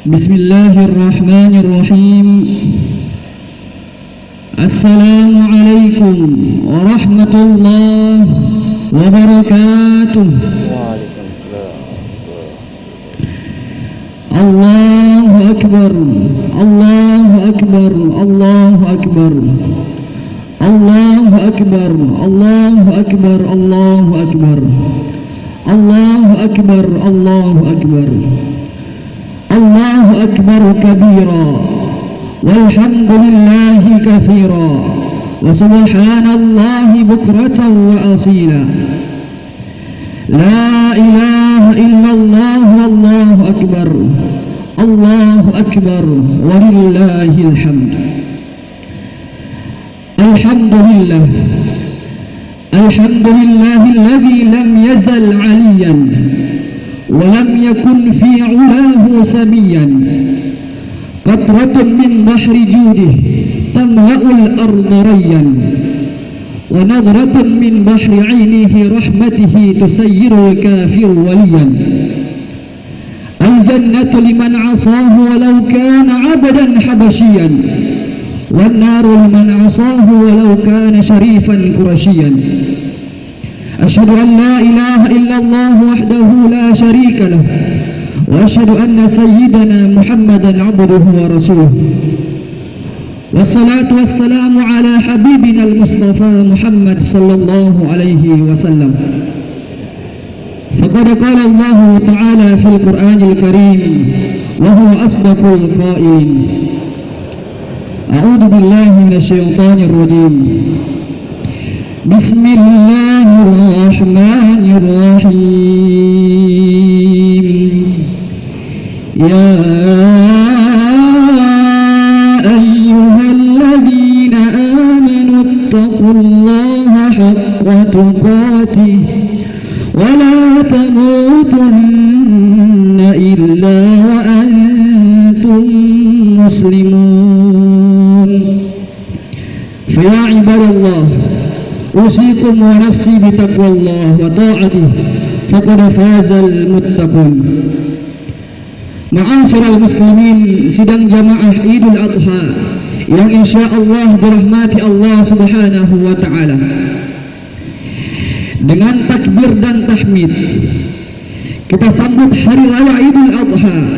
Bismillahirrahmanirrahim. Assalamualaikum warahmatullahi wabarakatuh. Allahu Akbar, Allahu Akbar, Allahu Akbar, Allahu Akbar, Allahu Akbar, Allahu Akbar, Allahu Akbar, Allahu Akbar, Allahu Akbar kabira, walhamdulillahi kathira, wa subhanallahi bukratan wa asila. La ilaha illallah wallahu akbar, Allahu akbar, walillahil hamd. Alhamdulillah, alhamdulillahilladzi lam yazal aliyan wa lam yakun fi ulahu samiyan. Qatratun min bahri judihi tamla'ul arda rayyan, wa nadratun min bahri 'ainihi rahmatihi tusayyirul kafir waliyan. Al-jannatu liman 'asahu walau kana 'abdan habasyiyan, wan naru liman 'asahu walau kana syarifan qurasyiyan. Asyhadu an la ilaha illallah wahdahu la syarika lah, wa asyhadu anna sayyidana Muhammadan 'abduhu wa rasuluh. Wassalatu wassalamu ala habibina al-Mustafa Muhammad sallallahu alaihi wasallam. Faqad qala Allah ta'ala fil Qur'anil Karim wa huwa asdaqul qailin. A'udzu billahi minasy syaithanir rajim. Bismillahirrahmanirrahim. Ya ayyuhalladzina amanu ittaqullaha haqqa tuqatih wa la tamutunna illa wa antum muslimun. Fa ya ibadallah, usikum wa nafsi bitaqwallah wa ta'atih, faqad fazal muttaqun. Ma'asyiral muslimin, sidang jamaah Idul Adha yang insyaallah dirahmati Allah Subhanahu wa taala. Dengan takbir dan tahmid kita sambut hari raya Idul Adha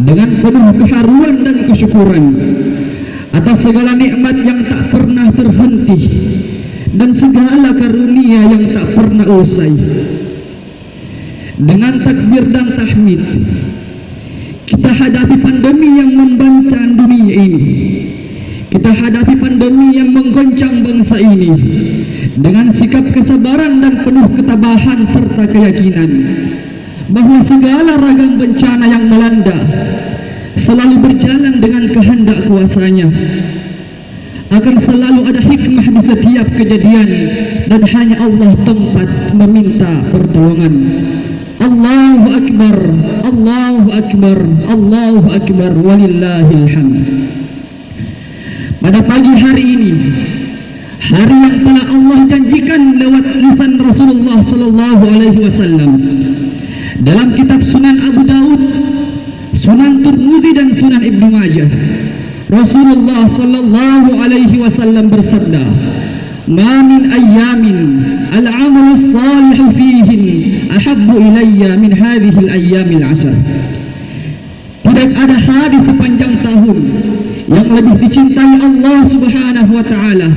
dengan penuh keharuan dan kesyukuran atas segala nikmat yang tak pernah terhenti dan segala karunia yang tak pernah usai. Dengan takbir dan tahmid kita hadapi pandemi yang membancang dunia ini. Kita hadapi pandemi yang menggoncang bangsa ini dengan sikap kesabaran dan penuh ketabahan serta keyakinan bahwa segala ragam bencana yang melanda selalu berjalan dengan kehendak kuasanya. Akan selalu ada hikmah di setiap kejadian dan hanya Allah tempat meminta pertolongan. Allahu Akbar, Allahu Akbar, Allahu Akbar, walillahil hamd. Pada pagi hari ini, hari yang telah Allah janjikan lewat lisan Rasulullah sallallahu alaihi wasallam dalam kitab Sunan Abu Daud, Sunan Tirmidzi dan Sunan Ibnu Majah, Rasulullah sallallahu alaihi wasallam bersabda, "Ma min ayyamin al-'amalu salihu fihin ahabbu ilayya min hadhihi al-ayyamil 'ashr." Tidak ada hari sepanjang tahun yang lebih dicintai Allah Subhanahu wa taala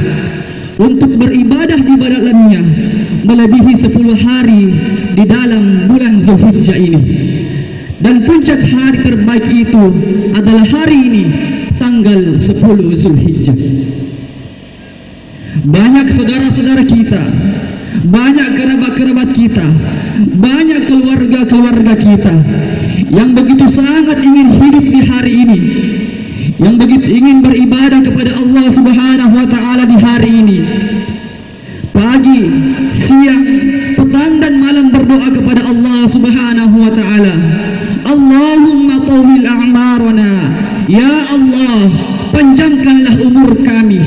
untuk beribadah di dalamnya melebihi 10 hari di dalam bulan Zulhijjah ini. Dan puncak hari terbaik itu adalah hari ini, tanggal 10 Zulhijjah. Banyak saudara-saudara kita, banyak kerabat-kerabat kita, banyak keluarga-keluarga kita yang begitu sangat ingin hidup di hari ini, yang begitu ingin beribadah kepada Allah Subhanahu wa taala di hari ini. Pagi, siang, petang dan malam berdoa kepada Allah Subhanahu wa taala. Allahumma tawil a'marana, ya Allah, panjangkanlah umur kami,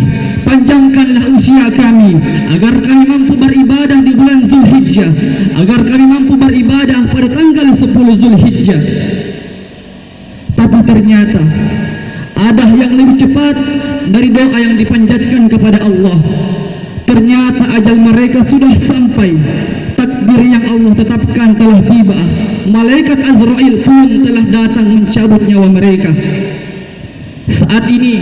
panjangkanlah usia kami, agar kami mampu beribadah di bulan Zulhijjah, agar kami mampu beribadah pada tanggal 10 Zulhijjah. Tapi ternyata ada yang lebih cepat dari doa yang dipanjatkan kepada Allah. Ternyata ajal mereka sudah sampai, takdir yang Allah tetapkan telah tiba, malaikat Azrail pun telah datang mencabut nyawa mereka. Saat ini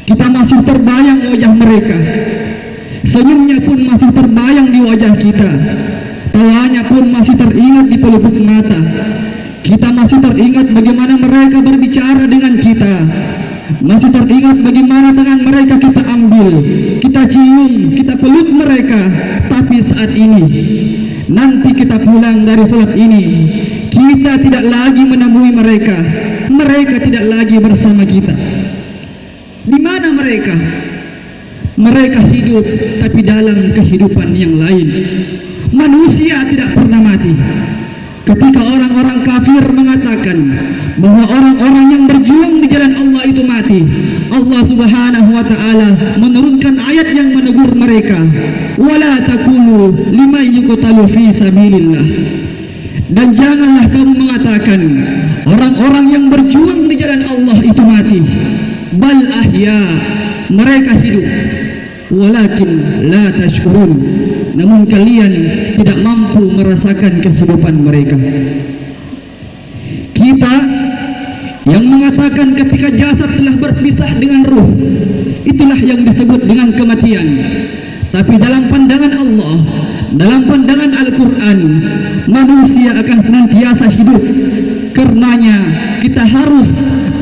kita masih terbayang wajah mereka, senyumnya pun masih terbayang di wajah kita, tawanya pun masih teringat di pelupuk mata. Kita masih teringat bagaimana mereka berbicara dengan kita, masih teringat bagaimana tangan mereka kita ambil, kita cium, kita peluk mereka. Tapi saat ini, nanti kita pulang dari salat ini, kita tidak lagi menemui mereka, mereka tidak lagi bersama kita. Di mana mereka? Mereka hidup tapi dalam kehidupan yang lain. Manusia tidak pernah mati. Ketika orang-orang kafir mengatakan bahwa orang-orang yang berjuang di jalan Allah itu mati, Allah Subhanahu wa taala menurunkan ayat yang menegur mereka, wala taqulu liman yuqtalu fi sabilillah. Dan janganlah kamu mengatakan orang-orang yang berjuang di jalan Allah itu mati. Bal ahya, mereka hidup, walakin la tashkurun, namun kalian tidak mampu merasakan kehidupan mereka. Kita yang mengatakan ketika jasad telah berpisah dengan ruh, itulah yang disebut dengan kematian. Tapi dalam pandangan Allah, dalam pandangan Al-Quran, manusia akan senantiasa hidup. Karenanya kita harus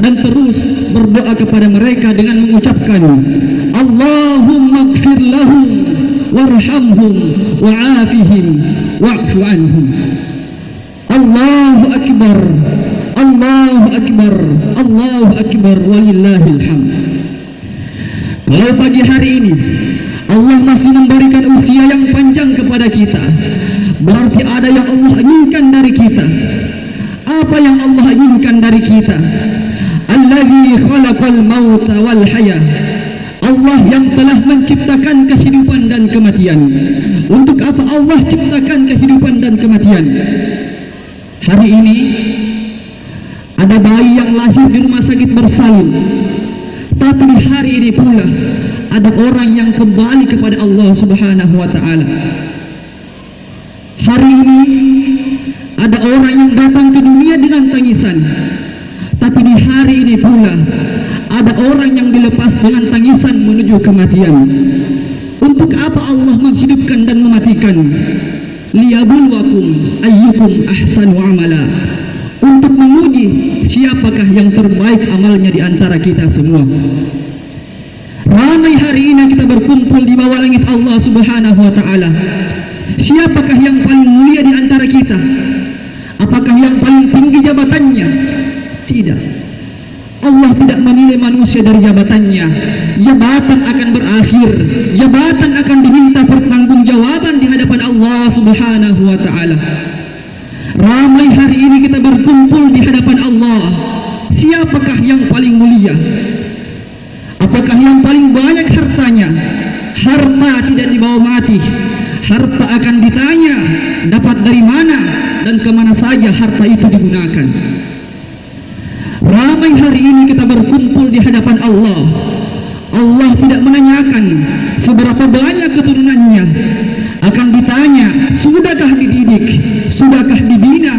dan terus berdoa kepada mereka dengan mengucapkan, Allahumma gfir lahum warhamhum wa'afihim wa'fu anhum. Allahu Akbar, Allahu Akbar, Allahu Akbar, walillahil hamd. Kalau pagi hari ini Allah masih memberikan usia yang panjang kepada kita, berarti ada yang Allah inginkan dari kita. Apa yang Allah inginkan dari kita? Allazi khalaqal mauta wal hayah. Allah yang telah menciptakan kehidupan dan kematian. Untuk apa Allah ciptakan kehidupan dan kematian? Hari ini ada bayi yang lahir di rumah sakit bersalin, tapi di hari ini pula ada orang yang kembali kepada Allah Subhanahu wa taala. Hari ini ada orang yang datang ke dunia dengan tangisan, tapi di hari ini pula ada orang yang dilepas dengan tangisan menuju kematian. Untuk apa Allah menghidupkan dan mematikan? Liyabluwakum ayyukum ahsanu amala, untuk menguji siapakah yang terbaik amalnya di antara kita semua. Ramai hari ini kita berkumpul di bawah langit Allah Subhanahu wa taala. Siapakah yang paling mulia di antara kita? Apakah yang paling tinggi jabatannya? Tidak. Allah tidak menilai manusia dari jabatannya. Jabatan akan berakhir, jabatan akan diminta pertanggungjawaban di hadapan Allah Subhanahu wa taala. Ramai hari ini kita berkumpul di hadapan Allah. Siapakah yang paling mulia? Apakah yang paling banyak hartanya? Harta tidak dibawa mati. Harta akan ditanya, dapat dari mana dan kemana saja harta itu digunakan. Ramai hari ini kita berkumpul di hadapan Allah. Allah tidak menanyakan seberapa banyak keturunannya. Akan ditanya, sudahkah dididik, sudahkah dibina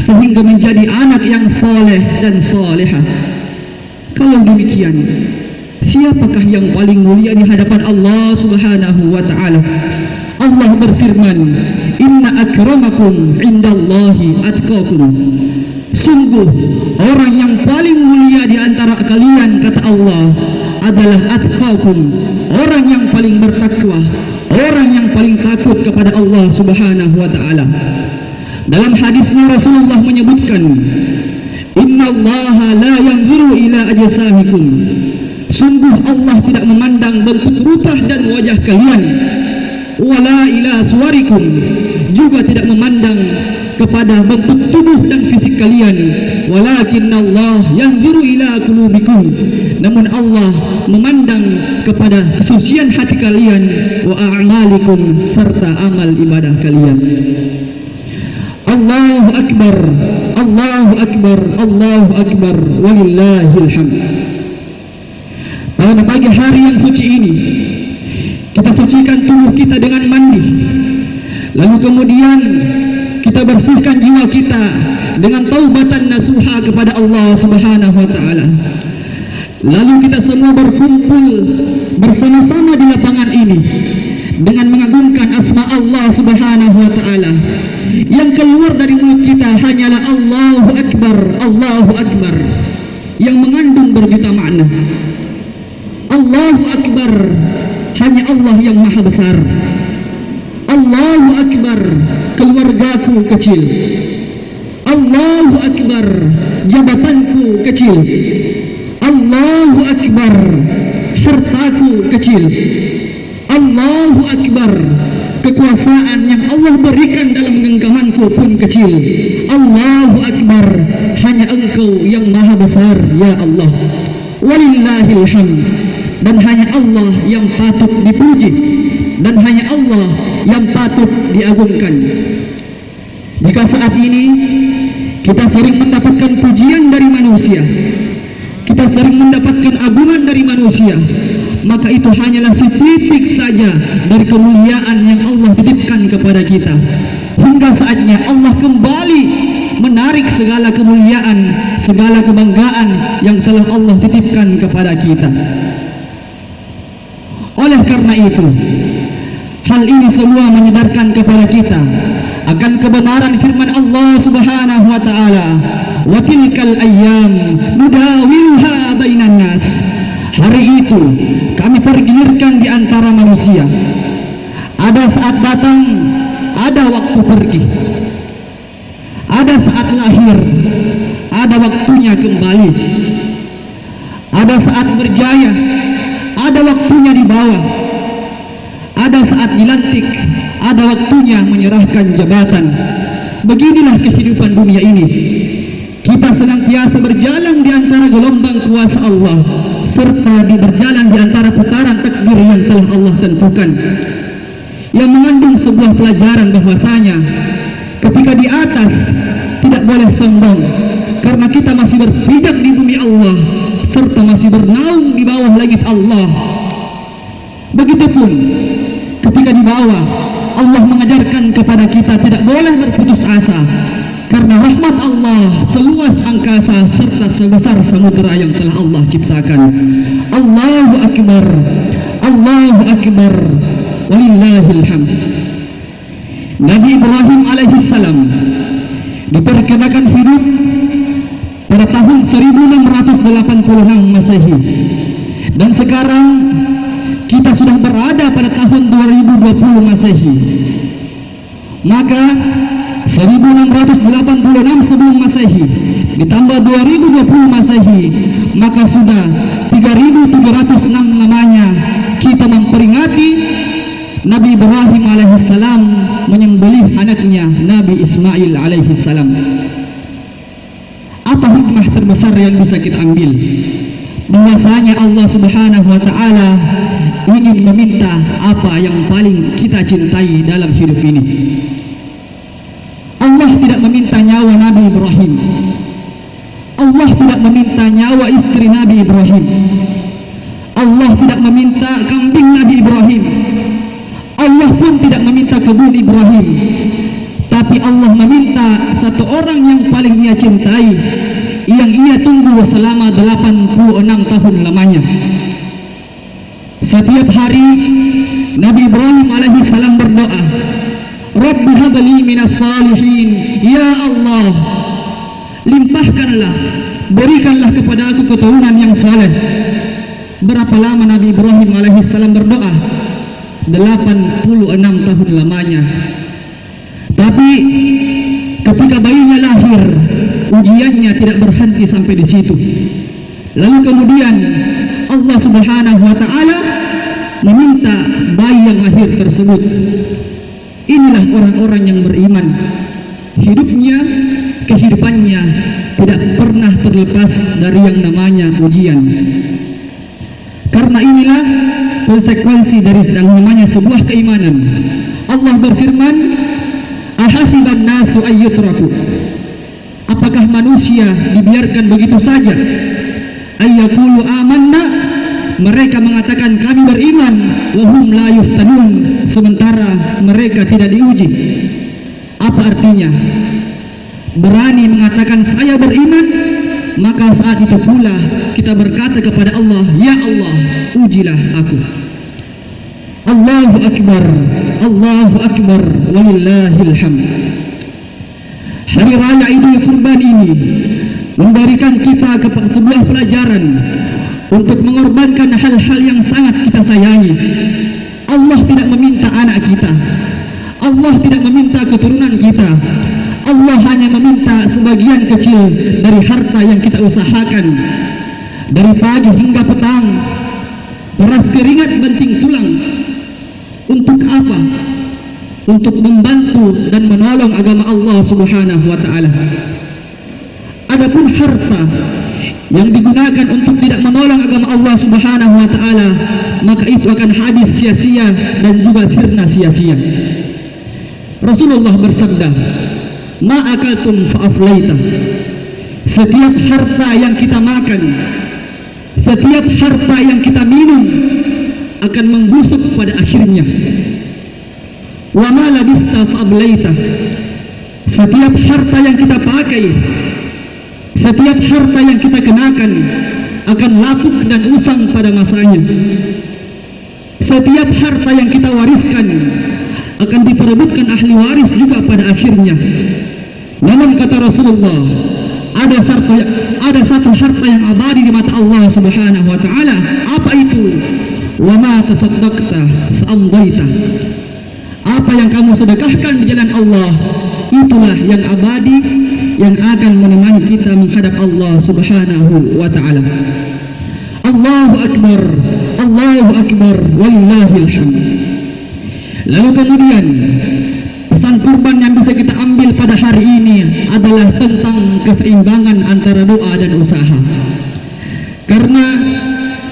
sehingga menjadi anak yang saleh dan salehah. Kalau demikian, siapakah yang paling mulia di hadapan Allah Subhanahu wa taala? Allah berfirman, inna akramakum indallahi atqakum. Sungguh orang yang paling mulia di antara kalian, kata Allah, adalah atqakum, orang yang paling bertakwa, orang yang paling takut kepada Allah Subhanahu wa taala. Dalam hadisnya Rasulullah menyebutkan, innallaha la yanzuru ila ajsamikum. Sungguh Allah tidak memandang bentuk rupa dan wajah kalian, wala ila suwarikum, juga tidak memandang kepada bentuk tubuh dan fisik kalian, walakinallah yanzuru ila qulubikum, namun Allah memandang kepada kesucian hati kalian, wa a'malikum, serta amal ibadah kalian. Allahu Akbar, Allahu Akbar, Allahu Akbar, walillahil hamd. Pada pagi hari yang suci ini, kita sucikan tubuh kita dengan mandi. Lalu kemudian kita bersihkan jiwa kita dengan taubatan nasuha kepada Allah Subhanahu wa taala. Lalu kita semua berkumpul bersama-sama di lapangan ini dengan mengagungkan asma Allah Subhanahu wa taala. Yang keluar dari mulut kita hanyalah Allahu Akbar, Allahu Akbar, yang mengandung berjuta makna. Allahu Akbar, hanya Allah yang maha besar. Allahu Akbar, keluargaku kecil. Allahu Akbar, jabatanku kecil. Allahu Akbar, hartaku kecil. Allahu Akbar, kekuasaan yang Allah berikan dalam genggamanku pun kecil. Allahu Akbar, hanya Engkau yang maha besar, ya Allah. Walillahil hamd, dan hanya Allah yang patut dipuji, dan hanya Allah yang patut diagungkan. Jika saat ini kita sering mendapatkan pujian dari manusia, kita sering mendapatkan agungan dari manusia, maka itu hanyalah setitik saja dari kemuliaan yang Allah titipkan kepada kita. Hingga saatnya Allah kembali menarik segala kemuliaan, segala kebanggaan yang telah Allah titipkan kepada kita. Oleh karena itu, hal ini semua menyadarkan kepada kita akan kebenaran firman Allah Subhanahu wa taala, "Wa tilkal ayyam nudawiluha bainan nas." Hari itu kami pergilirkan di antara manusia. Ada saat datang, ada waktu pergi. Ada saat lahir, ada waktunya kembali. Ada saat berjaya, ada waktunya di bawah. Ada saat dilantik, ada waktunya menyerahkan jabatan. Beginilah kehidupan dunia ini. Kita senantiasa berjalan di antara gelombang kuasa Allah, serta berjalan di antara putaran takdir yang telah Allah tentukan, yang mengandung sebuah pelajaran bahwasanya ketika di atas tidak boleh sombong, karena kita masih berpijak di bumi Allah, serta masih bernaung di bawah langit Allah. Begitupun ketika di bawah, Allah mengajarkan kepada kita tidak boleh berputus asa, karena rahmat Allah seluas angkasa serta sebesar samudera yang telah Allah ciptakan. Allahu Akbar, Allahu Akbar, walillahil hamd. Nabi Ibrahim alaihissalam diperkirakan hidup pada tahun 1686 Masehi, dan sekarang kita sudah berada pada tahun 2020 Masehi. Maka 1686 sebelum Masehi ditambah 2020 Masehi, maka sudah 3706 lamanya kita memperingati Nabi Ibrahim alaihissalam menyembelih anaknya Nabi Ismail alaihissalam. Apa hikmah terbesar yang bisa kita ambil? Bahwasanya Allah Subhanahu wa taala ingin meminta apa yang paling kita cintai dalam hidup ini. Allah tidak meminta nyawa Nabi Ibrahim. Allah tidak meminta nyawa istri Nabi Ibrahim. Allah tidak meminta kambing Nabi Ibrahim. Allah pun tidak meminta kebun Ibrahim. Tapi Allah meminta satu orang yang paling ia cintai, yang ia tunggu selama 86 tahun lamanya. Setiap hari Nabi Ibrahim alaihissalam berdoa, Rabbi habli minas salihin, ya Allah, limpahkanlah, berikanlah kepada aku keturunan yang saleh. Berapa lama Nabi Ibrahim alaihissalam berdoa? 86 tahun lamanya. Tapi ketika bayinya lahir, ujiannya tidak berhenti sampai di situ. Lalu kemudian Allah Subhanahu wa taala meminta bayi yang lahir tersebut. Inilah orang-orang yang beriman. Hidupnya, kehidupannya tidak pernah terlepas dari yang namanya ujian. Karena inilah konsekuensi dari yang namanya sebuah keimanan. Allah berfirman, ahasiban nasu ayyutraku Apakah manusia dibiarkan begitu saja? Ayyaqulu amanna, mereka mengatakan kami beriman, wa hum la yuftanun, sementara mereka tidak diuji. Apa artinya? Berani mengatakan saya beriman, maka saat itu pula kita berkata kepada Allah, ya Allah, ujilah aku. Allahu Akbar, Allahu Akbar, walillahil hamd. Hari raya Idul Kurban ini memberikan kita sebuah pelajaran untuk mengorbankan hal-hal yang sangat kita sayangi. Allah tidak meminta anak kita, Allah tidak meminta keturunan kita, Allah hanya meminta sebagian kecil dari harta yang kita usahakan dari pagi hingga petang, peras keringat banting tulang. Untuk apa? Untuk membantu dan menolong agama Allah Subhanahu wa ta'ala. Adapun harta yang digunakan untuk tidak menolong agama Allah Subhanahu wa ta'ala, maka itu akan habis sia-sia dan juga sirna sia-sia. Rasulullah bersabda, ma akaltum fa'aflaita. Setiap harta yang kita makan, setiap harta yang kita minum akan membusuk pada akhirnya. Wa ma labista fa'ablaita. Setiap harta yang kita pakai, setiap harta yang kita kenakan akan lapuk dan usang pada masanya. Setiap harta yang kita wariskan akan diperebutkan ahli waris juga pada akhirnya. Namun kata Rasulullah, ada satu harta yang abadi di mata Allah Subhanahu wa ta'ala. Apa itu? Wa ma tasaddaqta fa'amdaita. Apa yang kamu sedekahkan di jalan Allah, itulah yang abadi, yang akan menemani kita menghadap Allah Subhanahu wa ta'ala. Allahu Akbar, Allahu Akbar, walillahil hamd. Lalu kemudian pesan kurban yang bisa kita ambil pada hari ini adalah tentang keseimbangan antara doa dan usaha. Karena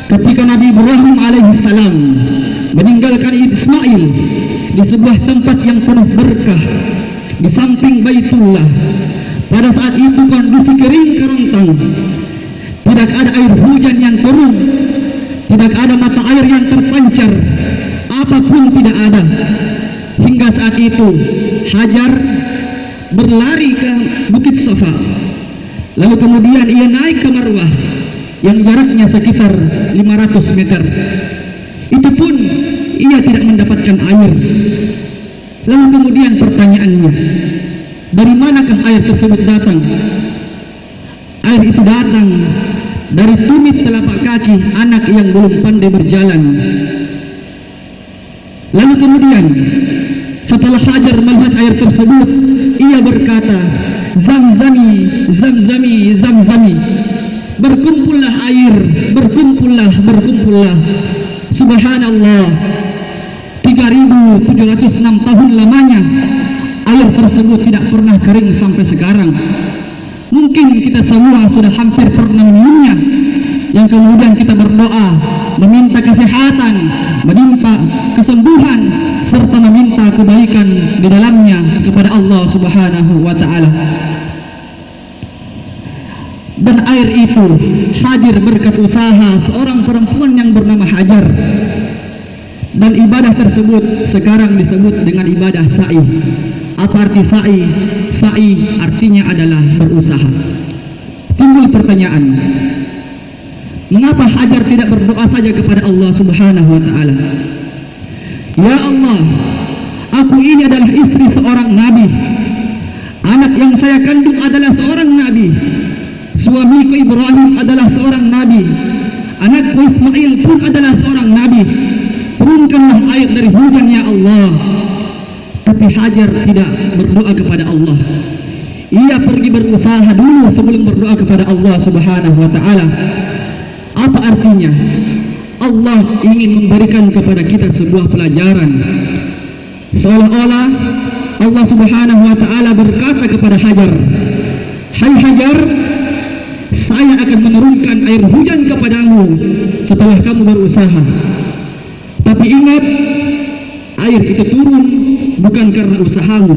ketika Nabi Ibrahim alaihissalam meninggalkan Ismail di sebuah tempat yang penuh berkah di samping Baitullah, pada saat itu kondisi kering kerontang, tidak ada air hujan yang turun, tidak ada mata air yang terpancar, apapun tidak ada. Hingga saat itu Hajar berlari ke Bukit Safa, lalu kemudian ia naik ke Marwah yang jaraknya sekitar 500 meter. Itu pun ia tidak mendapatkan air. Lalu kemudian pertanyaannya, dari manakah air tersebut datang? Air itu datang dari tumit telapak kaki anak yang belum pandai berjalan. Lalu kemudian setelah Hajar melihat air tersebut, ia berkata, Zamzami, Zamzami, Zamzami. Berkumpullah air, berkumpullah, berkumpullah. Subhanallah, 3.706 tahun lamanya air tersebut tidak pernah kering sampai sekarang. Mungkin kita semua sudah hampir pernah minumnya, yang kemudian kita berdoa, meminta kesehatan, meminta kesembuhan, serta meminta kebaikan di dalamnya kepada Allah Subhanahu wa ta'ala. Dan air itu hadir berkat usaha seorang perempuan yang bernama Hajar. Dan ibadah tersebut sekarang disebut dengan ibadah sa'i. Apa arti sa'i? Sa'i artinya adalah berusaha. Timbul pertanyaan, mengapa Hajar tidak berdoa saja kepada Allah Subhanahu wa ta'ala? Ya Allah, aku ini adalah istri seorang nabi, anak yang saya kandung adalah seorang nabi, suamiku Ibrahim adalah seorang nabi, anakku Ismail pun adalah seorang nabi. Turunkanlah air dari hujan ya Allah. Tapi Hajar tidak berdoa kepada Allah. Ia pergi berusaha dulu sebelum berdoa kepada Allah Subhanahu wa ta'ala. Apa artinya? Allah ingin memberikan kepada kita sebuah pelajaran. Seolah-olah Allah Subhanahu wa ta'ala berkata kepada Hajar, hai Hajar, saya akan menurunkan air hujan kepadamu setelah kamu berusaha. Tapi ingat, air itu turun bukan karena usahamu,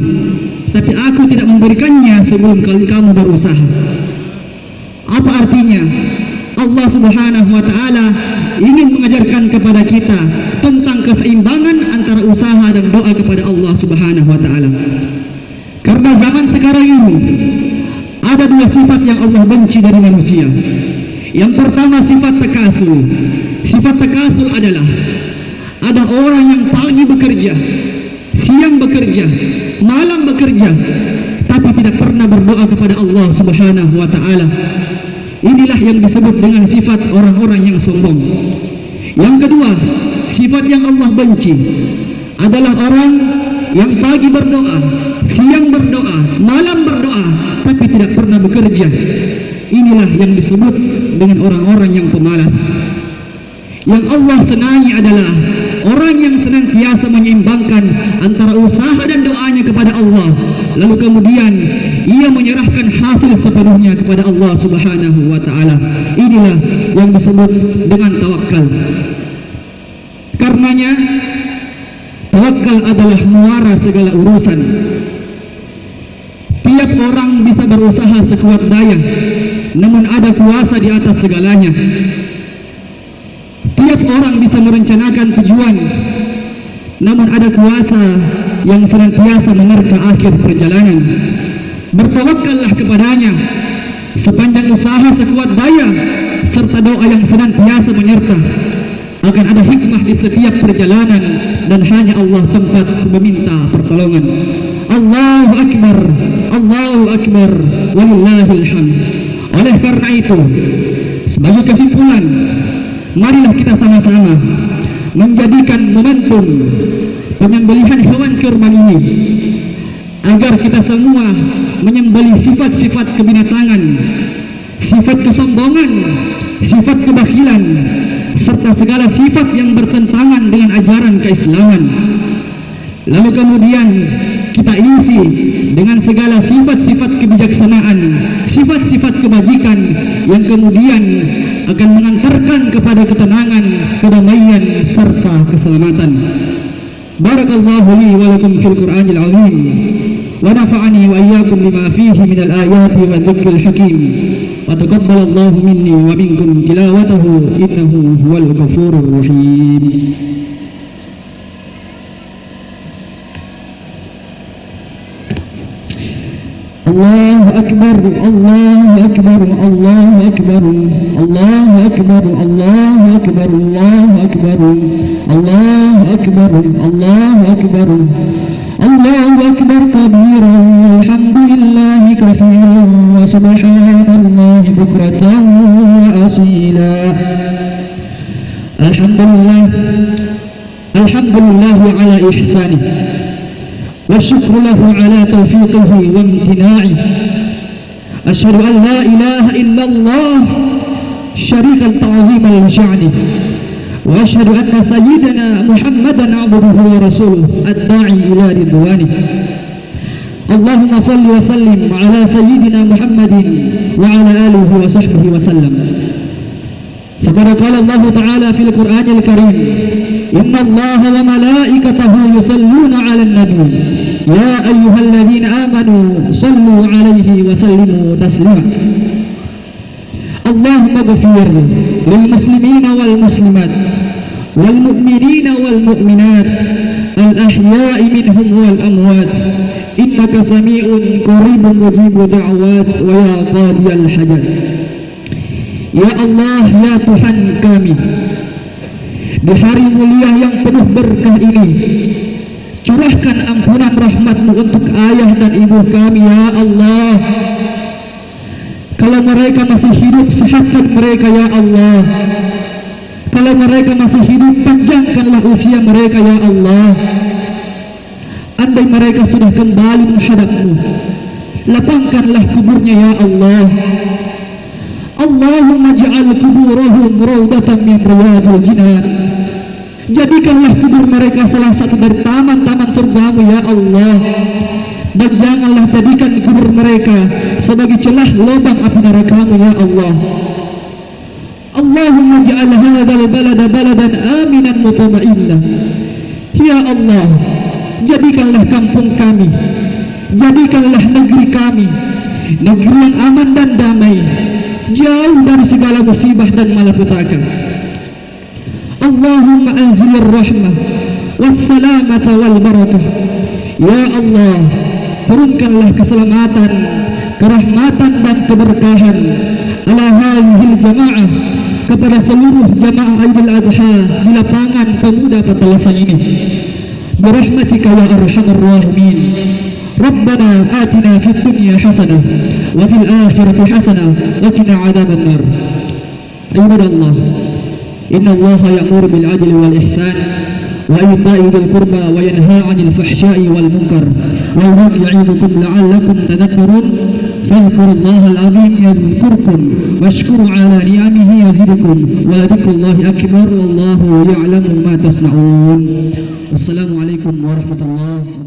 tapi aku tidak memberikannya sebelum kamu berusaha. Apa artinya? Allah Subhanahu wa Ta'ala ingin mengajarkan kepada kita tentang keseimbangan antara usaha dan doa kepada Allah Subhanahu wa Ta'ala. Karena zaman sekarang ini ada dua sifat yang Allah benci dari manusia. Yang pertama sifat takasul. Sifat takasul adalah ada orang yang pagi bekerja, siang bekerja, malam bekerja, tapi tidak pernah berdoa kepada Allah Subhanahu wa Ta'ala. Inilah yang disebut dengan sifat orang-orang yang sombong. Yang kedua, sifat yang Allah benci adalah orang yang pagi berdoa, siang berdoa, malam berdoa, tapi tidak pernah bekerja. Inilah yang disebut dengan orang-orang yang pemalas. Yang Allah senangi adalah orang yang senantiasa menyeimbangkan antara usaha dan doanya kepada Allah, lalu kemudian ia menyerahkan hasil sepenuhnya kepada Allah Subhanahu wa Ta'ala. Inilah yang disebut dengan tawakal. Karenanya tawakal adalah muara segala urusan. Tiap orang bisa berusaha sekuat daya, namun ada kuasa di atas segalanya. Tiap orang bisa merencanakan tujuan, namun ada kuasa yang senantiasa menerka akhir perjalanan. Bertawakallah kepadanya sepanjang usaha sekuat daya serta doa yang senantiasa menyerta. Akan ada hikmah di setiap perjalanan dan hanya Allah tempat meminta pertolongan. Allahu Akbar, Allahu Akbar, walillahil hamd. Oleh karena itu, sebagai kesimpulan, marilah kita sama-sama menjadikan momentum penyembelihan hewan kurban ini agar kita semua menyembelih sifat-sifat kebinatangan, sifat kesombongan, sifat kebakilan, serta segala sifat yang bertentangan dengan ajaran keislaman. Lalu kemudian kita isi dengan segala sifat-sifat kebijaksanaan, sifat-sifat kebajikan yang kemudian akan mengantarkan kepada ketenangan, kedamaian serta keselamatan. Barakallahu li wa lakum fil Qur'anil azim wa nafa'ani wa iyyakum bima fihi minal ayati wa dzikril hakim wa taqabbalallahu minni wa minkum tilawatahu innahu huwal ghafurur rahim. Allahu Akbar, Allahu Akbar, Allahu Akbar, Allahu Akbar, Allahu Akbar, Allahu Akbar, Allahu Akbar, Allahu Akbar, Allahu Akbar kabiran, alhamdulillahi katsiran, wa subhanallahi bukratan wa asila. Alhamdulillah, alhamdulillah ala ihsanih, والشكر له على توفيقه وامتناعه. أشهد أن لا إله إلا الله شريك التعظيم لشأنه، وأشهد أن سيدنا محمدا عبده ورسوله الداعي إلى رضوانه. اللهم صل وسلم على سيدنا محمد وعلى آله وصحبه وسلم. فقد قال الله تعالى في القرآن الكريم: إن الله وملائكته يصلون على النبي يا أيها الذين آمنوا صلوا عليه وسلموا تسليما. اللهم اغفر للمسلمين والمسلمات والمؤمنين والمؤمنات الأحياء منهم والأموات إنك سميع قريب مجيب دعوات ويا قاضي الحاجات. Ya Allah, ya Tuhan kami, di hari mulia yang penuh berkah ini, curahkan ampunan rahmat-Mu untuk ayah dan ibu kami, ya Allah. Kalau mereka masih hidup, sehatkan mereka, ya Allah. Kalau mereka masih hidup, panjangkanlah usia mereka, ya Allah. Andai mereka sudah kembali menghadap-Mu, lapangkanlah kuburnya, ya Allah. Allahumma ja'al kuburahum rawdatan min riyadil jinan. Jadikanlah kubur mereka salah satu dari taman-taman surga-Mu, ya Allah. Dan janganlah jadikan kubur mereka sebagai celah lubang api neraka-Mu, ya Allah. Allahumma ja'al hadzal balada baladan aminan mutmainnah. Ya Allah, jadikanlah kampung kami Jadikanlah negeri kami negeri yang aman dan damai, jauh dari segala musibah dan malapetaka. Allahumma anzilir rahmah wassalamata wal barakah. Ya Allah, turunkanlah keselamatan, kerahmatan dan keberkahan ala hadhil jamaah, kepada seluruh jamaah Idul Adha di lapangan pemuda Petalasang ini. Birahmatika ya arhamar rahimin. Rabbana atina fid dunya hasanah wa fil akhirati hasanah wa qina adzaban nar. Ibadallah, inna Allaha ya'muru bil adli wal ihsan wa ita'i dzil qurba wa yanha 'anil fahsya'i wal munkar wa ya'idukum la'allakum tadhakkarun. Fadhkurullaha al-'azim yadhkurkum washkuru 'ala ni'amihi yazidukum wa dzikrullahi akbar wallahu ya'lamu ma tasna'un. Wassalamu alaikum warahmatullahi wabarakatuh.